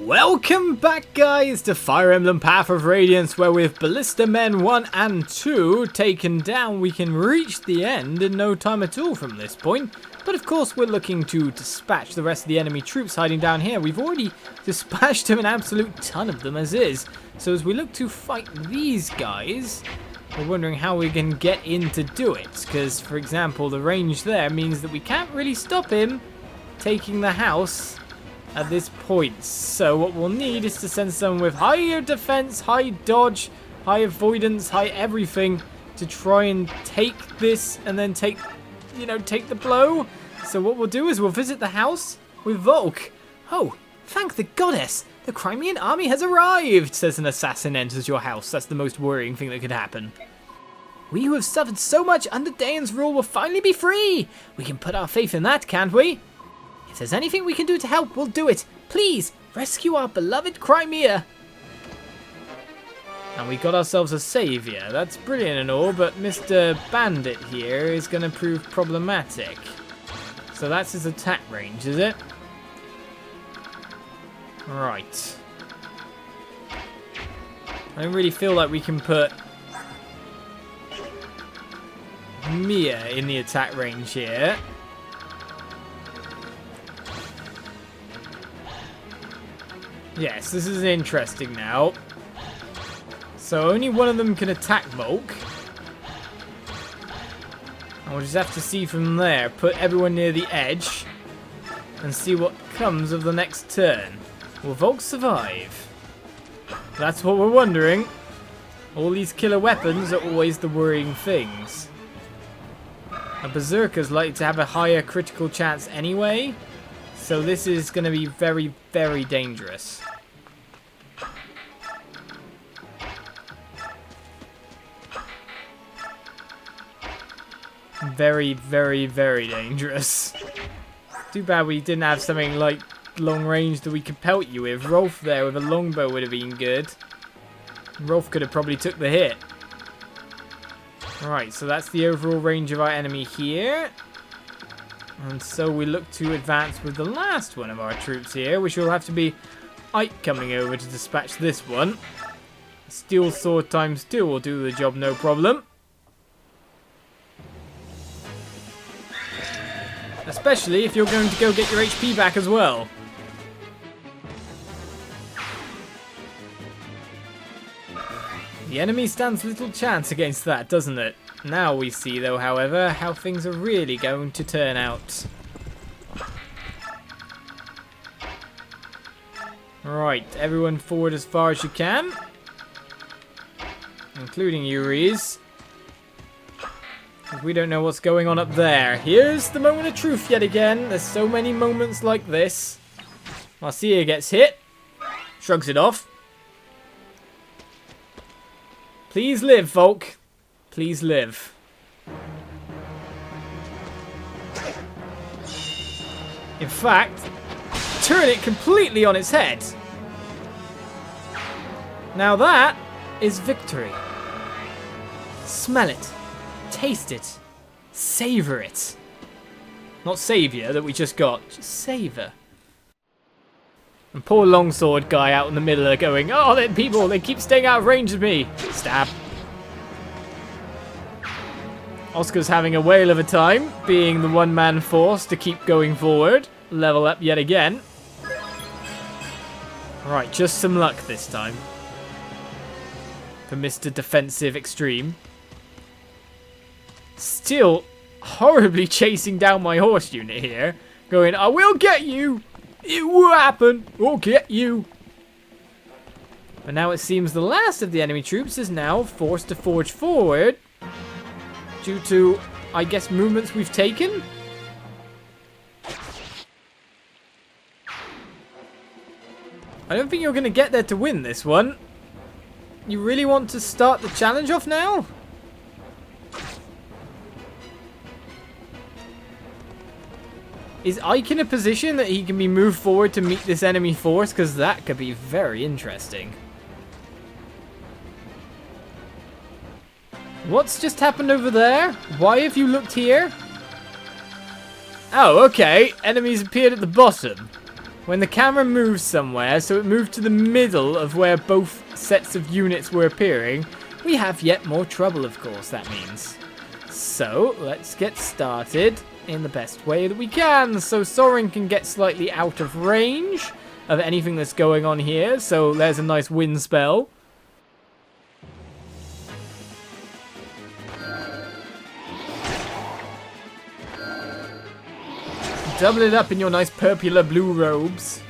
Welcome back, guys, to Fire Emblem Path of Radiance, where with Ballista Men 1 and 2 taken down, we can reach the end in no time at all from this point. But of course, we're looking to dispatch the rest of the enemy troops hiding down here. We've already dispatched an absolute ton of them as is. So as we look to fight these guys, we're wondering how we can get in to do it. Because, for example, the range there means that we can't really stop him taking the house at this point. So what we'll need is to send someone with higher defense, high dodge, high avoidance, high everything to try and take this and then take the blow. So what we'll do is we'll visit the house with Volke. Oh, thank the goddess! The Crimean army has arrived, says an assassin enters your house. That's the most worrying thing that could happen. We who have suffered so much under Daein's rule will finally be free. We can put our faith in that, can't we? If there's anything we can do to help, we'll do it. Please, rescue our beloved Crimea. And we got ourselves a saviour. That's brilliant and all, but Mr. Bandit here is going to prove problematic. So that's his attack range, is it? Right. I don't really feel like we can put Mia in the attack range here. Yes, this is interesting now. So only one of them can attack Volke. And we'll just have to see from there. Put everyone near the edge. And see what comes of the next turn. Will Volke survive? That's what we're wondering. All these killer weapons are always the worrying things. A Berserker's likely to have a higher critical chance anyway. So this is going to be very, very dangerous. Very, very, very dangerous. Too bad we didn't have something like long range that we could pelt you with. Rolf there with a longbow would have been good. Rolf could have probably took the hit. Right, so that's the overall range of our enemy here. And so we look to advance with the last one of our troops here, which will have to be Ike coming over to dispatch this one. Steel sword times 2 will do the job, no problem. Especially if you're going to go get your HP back as well. The enemy stands little chance against that, doesn't it? Now we see, though, however, how things are really going to turn out. Right, everyone forward as far as you can. Including you, Reese. We don't know what's going on up there. Here's the moment of truth yet again. There's so many moments like this. Marcia gets hit. Shrugs it off. Please live, Volke. Please live. In fact, turn it completely on its head. Now that is victory. Smell it. Taste it. Savor it. Not savior that we just got. Just savor. And poor longsword guy out in the middle are going, oh, them people, they keep staying out of range of me. Stab. Oscar's having a whale of a time, being the one-man force to keep going forward. Level up yet again. Right, just some luck this time. For Mr. Defensive Extreme. Still horribly chasing down my horse unit here. Going, I will get you! It will happen! We'll get you! But now it seems the last of the enemy troops is now forced to forge forward. Due to, I guess, movements we've taken? I don't think you're going to get there to win this one. You really want to start the challenge off now? Is Ike in a position that he can be moved forward to meet this enemy force? Because that could be very interesting. What's just happened over there? Why have you looked here? Oh, okay. Enemies appeared at the bottom. when the camera moves somewhere, so it moved to the middle of where both sets of units were appearing, we have yet more trouble, of course, that means. So, let's get started in the best way that we can. So Soren can get slightly out of range of anything that's going on here. So there's a nice wind spell. Double it up in your nice purpular blue robes.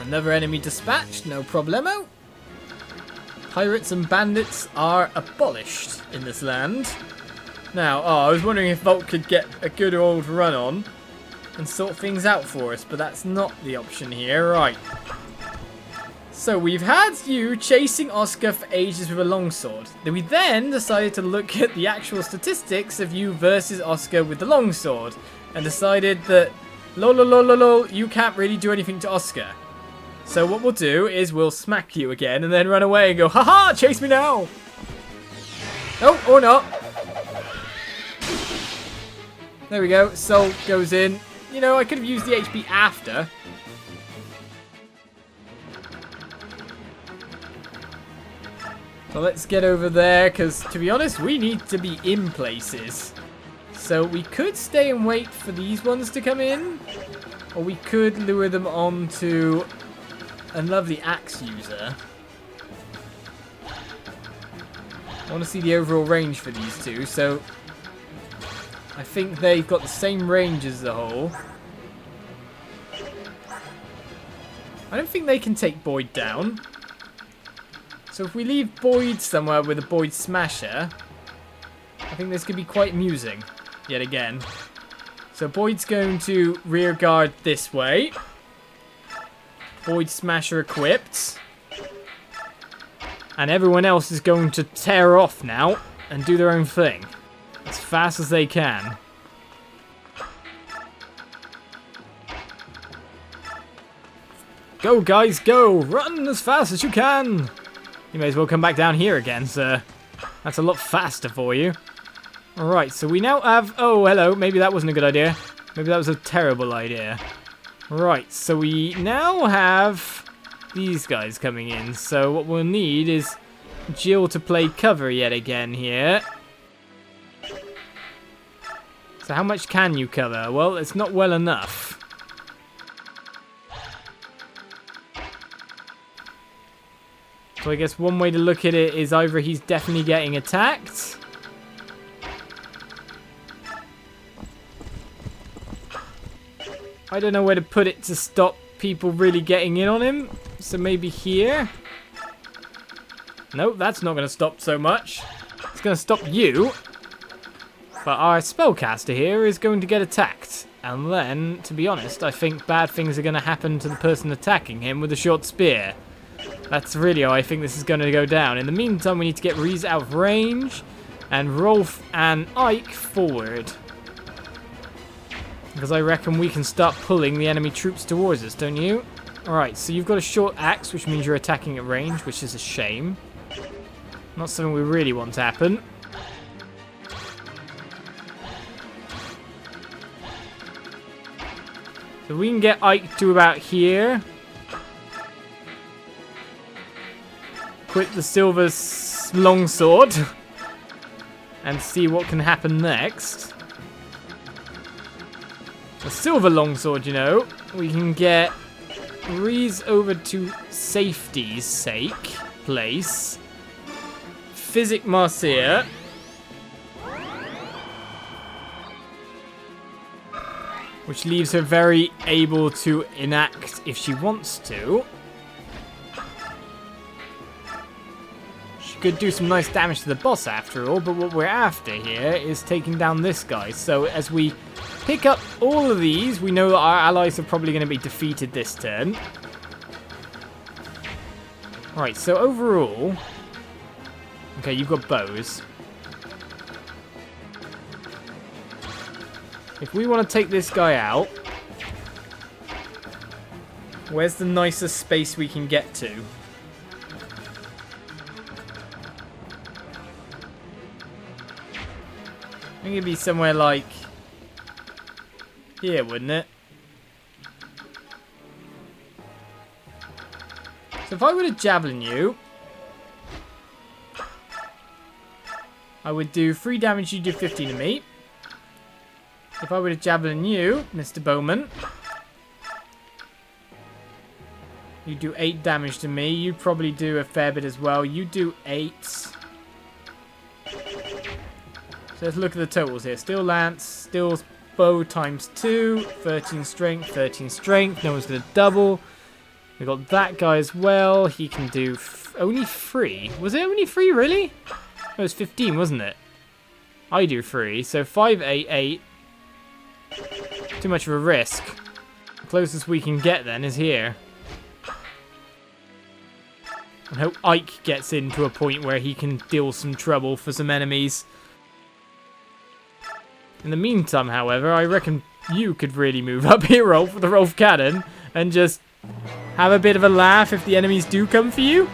Another enemy dispatched, no problemo. Pirates and bandits are abolished in this land. Now, I was wondering if Volke could get a good old run on and sort things out for us, but that's not the option here. Right. So we've had you chasing Oscar for ages with a longsword. We then decided to look at the actual statistics of you versus Oscar with the longsword and decided that, lol, you can't really do anything to Oscar. So what we'll do is we'll smack you again and then run away and go, haha, chase me now. Oh, or not. There we go. Soul goes in. You know, I could have used the HP after. So let's get over there, because to be honest, we need to be in places. So we could stay and wait for these ones to come in, or we could lure them on to a lovely axe user. I want to see the overall range for these two, so I think they've got the same range as the whole. I don't think they can take Boyd down. So if we leave Boyd somewhere with a Boyd Smasher, I think this could be quite amusing, yet again. So Boyd's going to rear guard this way. Boyd Smasher equipped. And everyone else is going to tear off now and do their own thing as fast as they can. Go, guys, go! Run as fast as you can! You may as well come back down here again, sir. That's a lot faster for you. Alright, so we now have... Oh, hello. Maybe that wasn't a good idea. Maybe that was a terrible idea. Right, so we now have these guys coming in. So what we'll need is Jill to play cover yet again here. So how much can you cover? Well, it's not well enough. So I guess one way to look at it is either he's definitely getting attacked. I don't know where to put it to stop people really getting in on him. So maybe here. Nope, that's not going to stop so much. It's going to stop you. But our spellcaster here is going to get attacked. And then, to be honest, I think bad things are going to happen to the person attacking him with a short spear. That's really how I think this is going to go down. In the meantime, we need to get Reese out of range and Rolf and Ike forward. Because I reckon we can start pulling the enemy troops towards us, don't you? Alright, so you've got a short axe, which means you're attacking at range, which is a shame. Not something we really want to happen. So we can get Ike to about here. Quit the silver longsword and see what can happen next. The silver longsword, you know, we can get Reese over to safety's sake place. Physic Marcia. Which leaves her very able to enact if she wants to. Could do some nice damage to the boss after all, but what we're after here is taking down this guy. So as we pick up all of these, we know that our allies are probably going to be defeated this turn. Right, so overall... Okay, you've got bows. If we want to take this guy out, where's the nicest space we can get to? I think it'd be somewhere like here, wouldn't it? So if I were to javelin you, I would do 3 damage, you do 15 to me. If I were to javelin you, Mr. Bowman, you do 8 damage to me. You'd probably do a fair bit as well. You do 8. So let's look at the totals here. Steel Lance, Steel Bow times 2, 13 strength, 13 strength. No one's going to double. We got that guy as well. He can do only 3. Was it only 3, really? It was 15, wasn't it? I do 3. So 5, 8, 8. Too much of a risk. The closest we can get then is here. I hope Ike gets into a point where he can deal some trouble for some enemies. In the meantime, however, I reckon you could really move up here, Rolf, with the Rolf Cannon, and just have a bit of a laugh if the enemies do come for you.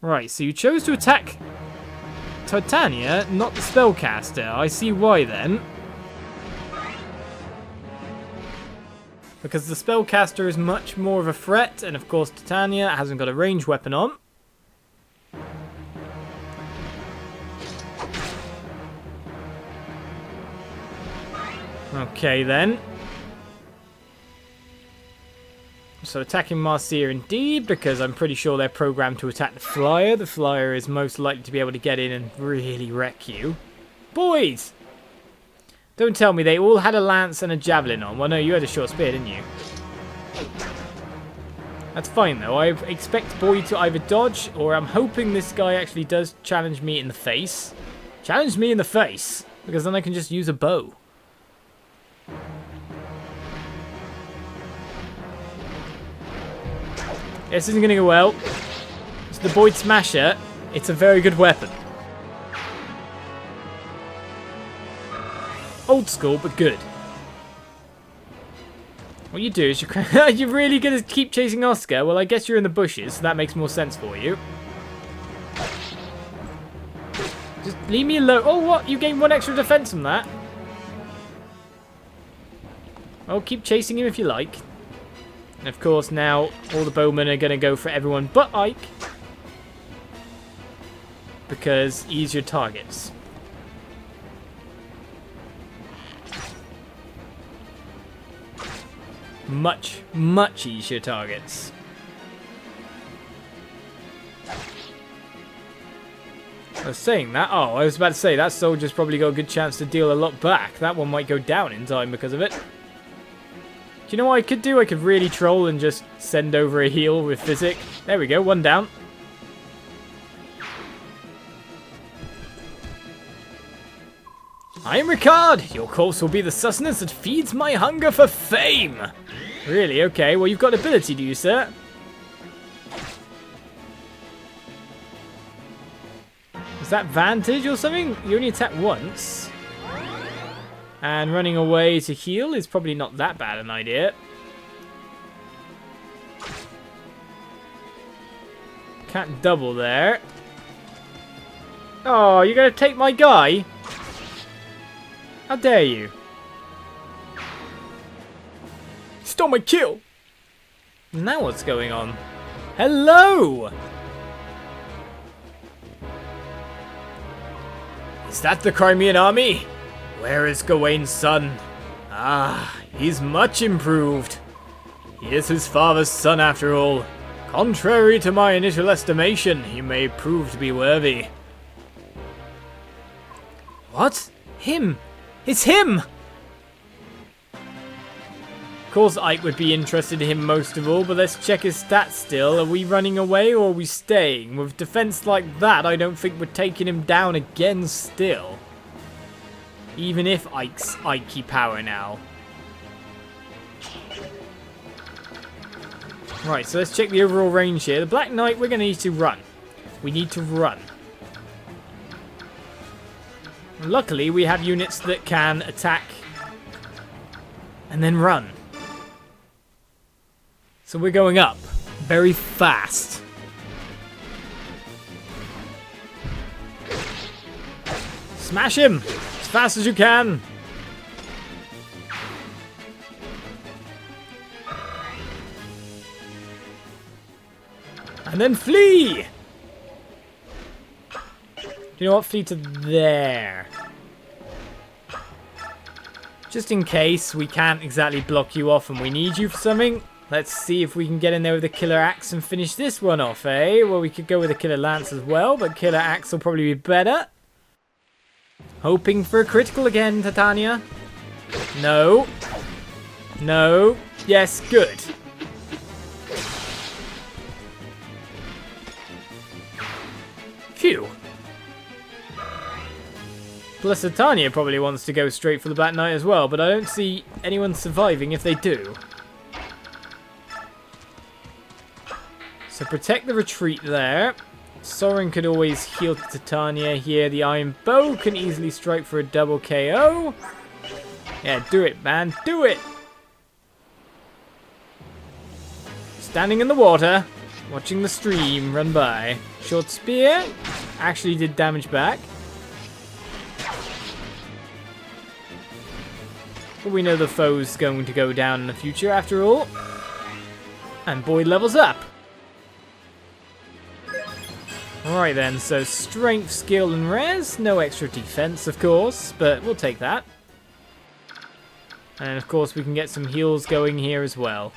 Right, so you chose to attack Titania, not the spellcaster. I see why then. Because the spellcaster is much more of a threat, and of course Titania hasn't got a ranged weapon on. Okay then. So attacking Marcia indeed, because I'm pretty sure they're programmed to attack the flyer. The flyer is most likely to be able to get in and really wreck you. Boys! Don't tell me they all had a lance and a javelin on. Well, no, you had a short spear, didn't you? That's fine, though. I expect Boy to either dodge, or I'm hoping this guy actually does challenge me in the face. Challenge me in the face! Because then I can just use a bow. This isn't going to go well. It's the Boyd Smasher. It's a very good weapon. Old school, but good. What you do is you're really going to keep chasing Oscar? Well, I guess you're in the bushes, so that makes more sense for you. Just leave me alone. Oh, what? You gain 1 extra defense from that. Oh, keep chasing him if you like. And of course, now all the bowmen are going to go for everyone but Ike. Because he's your targets. Much, much easier targets. I was saying that. Oh, I was about to say, that soldier's probably got a good chance to deal a lot back. That one might go down in time because of it. Do you know what I could do? I could really troll and just send over a heal with Physic. There we go, 1 down. I am Ricard. Your corpse will be the sustenance that feeds my hunger for fame. Really? Okay, well you've got ability, do you, sir? Is that Vantage or something? You only attack once. And running away to heal is probably not that bad an idea. Can't double there. Oh, you're going to take my guy? How dare you? Stole my kill! Now what's going on? Hello! Is that the Crimean army? Where is Gawain's son? Ah, he's much improved. He is his father's son after all. Contrary to my initial estimation, he may prove to be worthy. What? Him? It's him! Of course Ike would be interested in him most of all, but let's check his stats still. Are we running away or are we staying? With defense like that, I don't think we're taking him down again still. Even if Ike's Ikey power now. Right, so let's check the overall range here. The Black Knight, we're going to need to run. We need to run. Luckily, we have units that can attack and then run. So we're going up very fast. Smash him as fast as you can. And then flee! You know what? Flee to there. Just in case we can't exactly block you off and we need you for something. Let's see if we can get in there with a killer axe and finish this one off, eh? Well, we could go with a killer lance as well, but killer axe will probably be better. Hoping for a critical again, Titania. No. No. Yes, good. Phew. Plus Titania probably wants to go straight for the Black Knight as well, but I don't see anyone surviving if they do. So protect the retreat there. Soren could always heal Titania here. The Iron Bow can easily strike for a double KO. Yeah, do it, man. Do it! Standing in the water, watching the stream run by. Short spear. Actually did damage back. But we know the foe's going to go down in the future after all. And Boyd levels up. Alright then, so strength, skill, and res. No extra defense, of course, but we'll take that. And of course we can get some heals going here as well.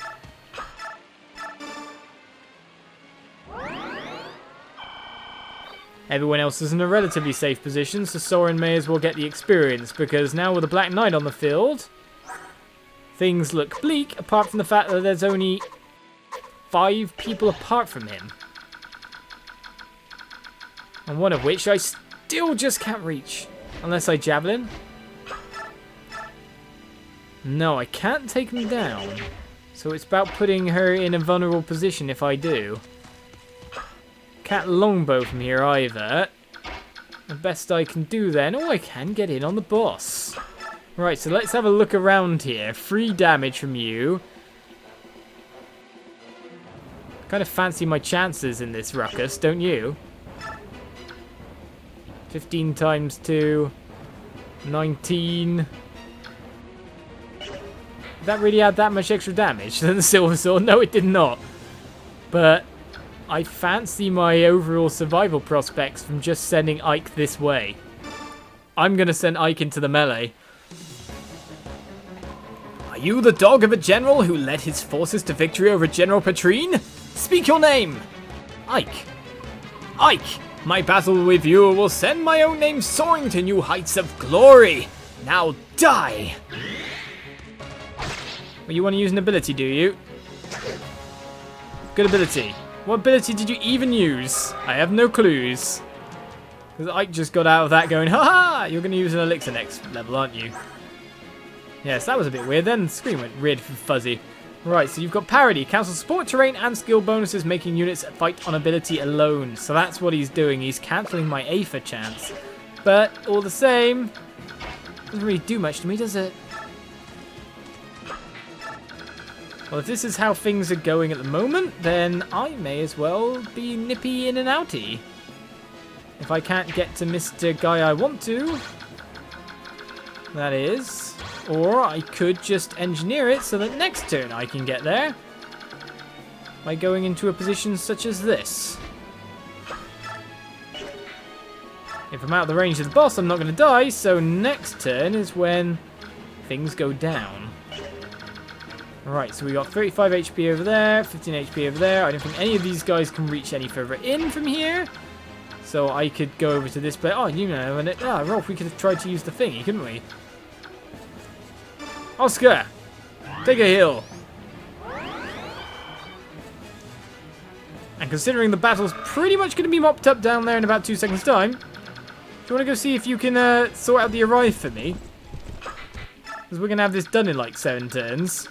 Everyone else is in a relatively safe position, so Soren may as well get the experience, because now with the Black Knight on the field, things look bleak, apart from the fact that there's only 5 people apart from him. And one of which I still just can't reach. Unless I javelin. No, I can't take him down. So it's about putting her in a vulnerable position if I do. Can't longbow from here either. The best I can do then... Oh, I can get in on the boss. Right, so let's have a look around here. 3 damage from you. Kind of fancy my chances in this ruckus, don't you? 15 times 2, 19. Did that really add that much extra damage than the Silver Sword? No, it did not. But I fancy my overall survival prospects from just sending Ike this way. I'm going to send Ike into the melee. Are you the dog of a general who led his forces to victory over General Petrine? Speak your name! Ike. Ike! My battle with you will send my own name soaring to new heights of glory. Now die! Well, you want to use an ability, do you? Good ability. What ability did you even use? I have no clues. Because Ike just got out of that going, ha! You're going to use an elixir next level, aren't you? Yes, that was a bit weird. Then the screen went weird and fuzzy. Right, so you've got parity. Cancel support terrain and skill bonuses, making units fight on ability alone. So that's what he's doing. He's cancelling my Aether chance. But all the same, doesn't really do much to me, does it? Well, if this is how things are going at the moment, then I may as well be nippy in and outy. If I can't get to Mr. Guy I want to, that is. Or I could just engineer it so that next turn I can get there by going into a position such as this. If I'm out of the range of the boss, I'm not going to die, so next turn is when things go down. Alright, so we got 35 HP over there, 15 HP over there. I don't think any of these guys can reach any further in from here. So I could go over to this place. Oh, you know, and Rolf, we could have tried to use the thingy, couldn't we? Oscar, take a heal. And considering the battle's pretty much going to be mopped up down there in about 2 seconds' time, do you want to go see if you can sort out the arrive for me? Because we're going to have this done in like 7 turns.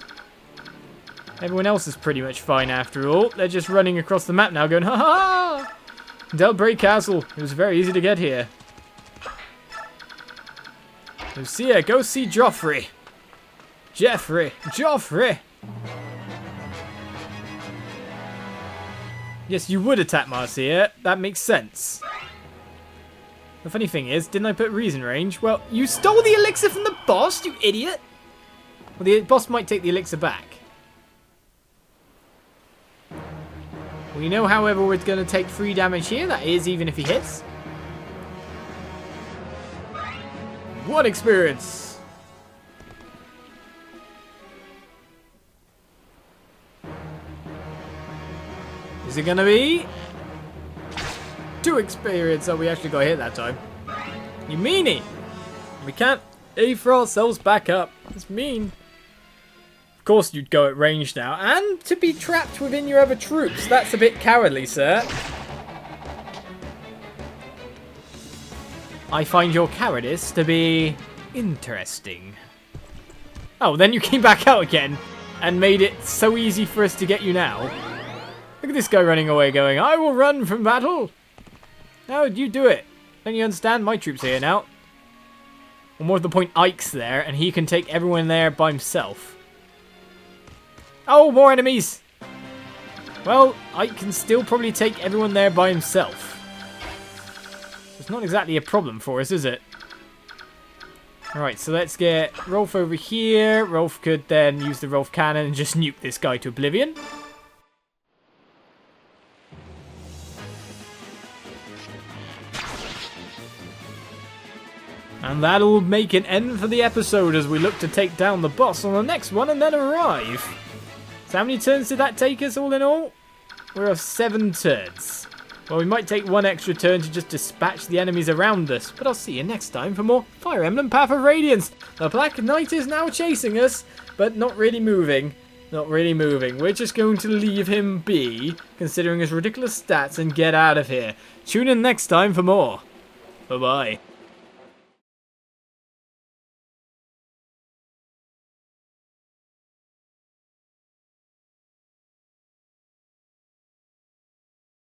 Everyone else is pretty much fine after all. They're just running across the map now going, ha ha ha! Delbray Castle. It was very easy to get here. Lucia, go see Joffrey. Joffrey! Yes, you would attack Marcia. That makes sense. The funny thing is, didn't I put reason range? Well, you stole the elixir from the boss, you idiot! Well, the boss might take the elixir back. We know, however, we're going to take 3 damage here. That is even if he hits. 1 experience. Is it going to be 2 experience? Oh, we actually got hit that time. You meanie. We can't A for ourselves back up. It's mean. Of course you'd go at range now. And to be trapped within your other troops. That's a bit cowardly, sir. I find your cowardice to be interesting. Oh, then you came back out again and made it so easy for us to get you now. Look at this guy running away going, I will run from battle. How would you do it? Don't you understand? My troops are here now. Or more to the point, Ike's there, and he can take everyone there by himself. Oh, more enemies! Well, Ike can still probably take everyone there by himself. It's not exactly a problem for us, is it? Alright, so let's get Rolf over here. Rolf could then use the Rolf cannon and just nuke this guy to oblivion. And that'll make an end for the episode as we look to take down the boss on the next one and then arrive. So how many turns did that take us all in all? We're at 7 turns. Well, we might take 1 extra turn to just dispatch the enemies around us, but I'll see you next time for more Fire Emblem Path of Radiance. The Black Knight is now chasing us, but not really moving. Not really moving. We're just going to leave him be, considering his ridiculous stats, and get out of here. Tune in next time for more. Bye-bye.